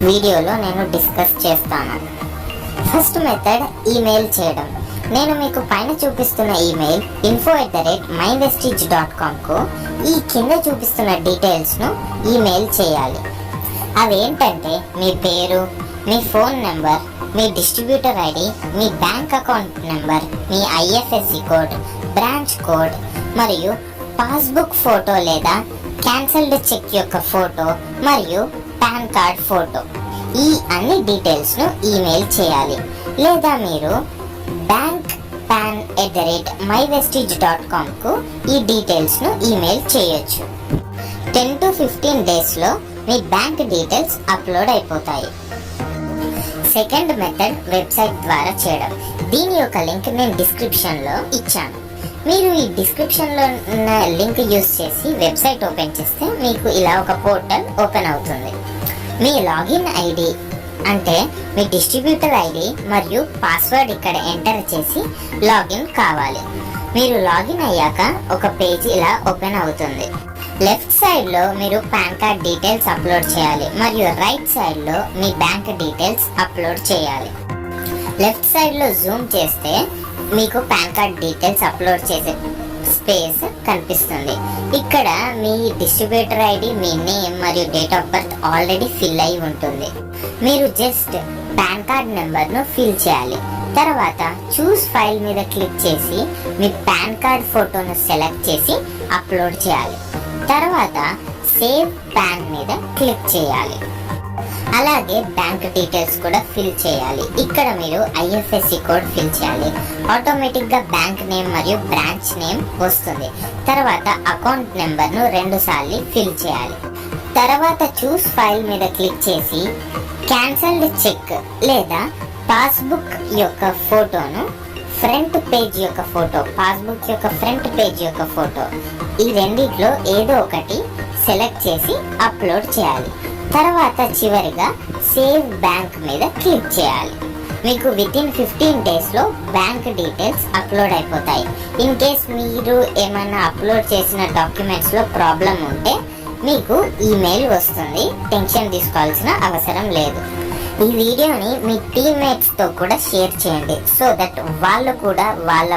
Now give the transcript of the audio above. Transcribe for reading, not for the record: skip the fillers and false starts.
వీడియోలో నేను డిస్కస్ చేస్తాను. ఫస్ట్ మెథడ్ ఈమెయిల్ చేయడం. నేను మీకు పైన చూపిస్తున్న ఈమెయిల్ info@mindvestige.com ఈ కింద చూపిస్తున్న డీటెయిల్స్ను ఈమెయిల్ చేయాలి. అవేంటంటే మీ పేరు, మీ ఫోన్ నెంబర్, మీ డిస్ట్రిబ్యూటర్ ఐడి, మీ బ్యాంక్ అకౌంట్ నెంబర్, మీ IFSC కోడ్, బ్రాంచ్ కోడ్ మరియు పాస్బుక్ ఫోటో లేదా క్యాన్సల్డ్ చెక్ యొక్క ఫోటో మరియు పాన్ కార్డ్ ఫోటో. ఈ అన్ని డీటెయిల్స్ను ఈమెయిల్ చేయాలి. లేదా మీరు bankpan@mywestige.com ఈ డీటెయిల్స్ను ఈమెయిల్ చేయొచ్చు. 10 to 15 డేస్లో మీ బ్యాంక్ డీటెయిల్స్ అప్లోడ్ అయిపోతాయి. సెకండ్ మెథడ్ వెబ్సైట్ ద్వారా చేయడం. దీని యొక్క లింక్ నేను డిస్క్రిప్షన్లో ఇచ్చాను. మీరు ఈ డిస్క్రిప్షన్లో ఉన్న లింక్ యూజ్ చేసి వెబ్సైట్ ఓపెన్ చేస్తే మీకు ఇలా ఒక పోర్టల్ ఓపెన్ అవుతుంది. మీ లాగిన్ ఐడి అంటే మీ డిస్ట్రిబ్యూటర్ ఐడి మరియు పాస్వర్డ్ ఇక్కడ ఎంటర్ చేసి లాగిన్ కావాలి. మీరు లాగిన్ అయ్యాక ఒక పేజ్ ఇలా ఓపెన్ అవుతుంది. లెఫ్ట్ సైడ్లో మీరు పాన్ కార్డ్ డీటెయిల్స్ అప్లోడ్ చేయాలి మరియు రైట్ సైడ్లో మీ బ్యాంక్ డీటెయిల్స్ అప్లోడ్ చేయాలి. లెఫ్ట్ సైడ్లో జూమ్ చేస్తే మీకు పాన్ కార్డ్ డీటెయిల్స్ అప్లోడ్ చేసే స్పేస్ కనిపిస్తుంది. ఇక్కడ మీ డిస్ట్రిబ్యూటర్ ఐడి, మీ నేమ్ మరియు date of birth already fill అయి ఉంటుంది. మీరు జస్ట్ పాన్ కార్డ్ నెంబర్ను ఫిల్ చేయాలి. తర్వాత చూస్ ఫైల్ మీద క్లిక్ చేసి మీ పాన్ కార్డ్ ఫోటోను సెలెక్ట్ చేసి అప్లోడ్ చేయాలి. తర్వాత సేవ్ పాన్ మీద క్లిక్ చేయాలి. అలాగే బ్యాంక్ డీటెయిల్స్ కూడా ఫిల్ చేయాలి. ఇక్కడ మీరు IFSC కోడ్ ఫిల్ చేయాలి. ఆటోమేటిక్గా బ్యాంక్ నేమ్ మరియు బ్రాంచ్ నేమ్ వస్తుంది. తర్వాత అకౌంట్ నెంబర్ను 2 సార్లు ఫిల్ చేయాలి. తర్వాత చూస్ ఫైల్ మీద క్లిక్ చేసి క్యాన్సల్డ్ చెక్ లేదా పాస్బుక్ యొక్క ఫోటోను ఫ్రంట్ పేజ్ యొక్క ఫోటో, పాస్బుక్ యొక్క ఫ్రంట్ పేజ్ యొక్క ఫోటో, ఈ రెండిట్లో ఏదో ఒకటి సెలెక్ట్ చేసి అప్లోడ్ చేయాలి. తర్వాత చివరిగా సేవ్ బ్యాంక్ మీద క్లిక్ చేయాలి. మీకు వితిన్ 15 డేస్లో బ్యాంక్ డీటెయిల్స్ అప్లోడ్ అయిపోతాయి. ఇన్ కేస్ మీరు ఏమైనా అప్లోడ్ చేసిన డాక్యుమెంట్స్లో ప్రాబ్లం ఉంటే మీకు ఈమెయిల్ వస్తుంది. టెన్షన్ తీసుకోవాల్సిన అవసరం లేదు. ఈ వీడియోని మీ టీమ్మేట్స్తో కూడా షేర్ చేయండి. సో దట్ వాళ్ళు కూడా వాళ్ళ